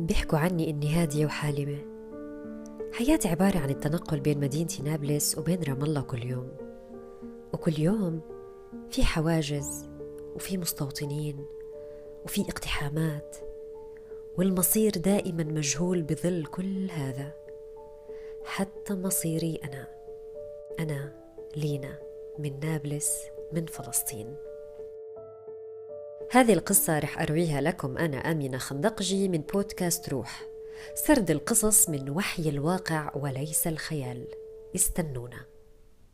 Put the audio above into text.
بيحكوا عني إني هادية وحالمة. حياتي عبارة عن التنقل بين مدينتي نابلس وبين رام الله كل يوم، وكل يوم في حواجز وفي مستوطنين وفي اقتحامات، والمصير دائما مجهول بظل كل هذا، حتى مصيري أنا لينا من نابلس من فلسطين. هذه القصة رح أرويها لكم أنا أمينة خندقجي من بودكاست روح، سرد القصص من وحي الواقع وليس الخيال. استنونا.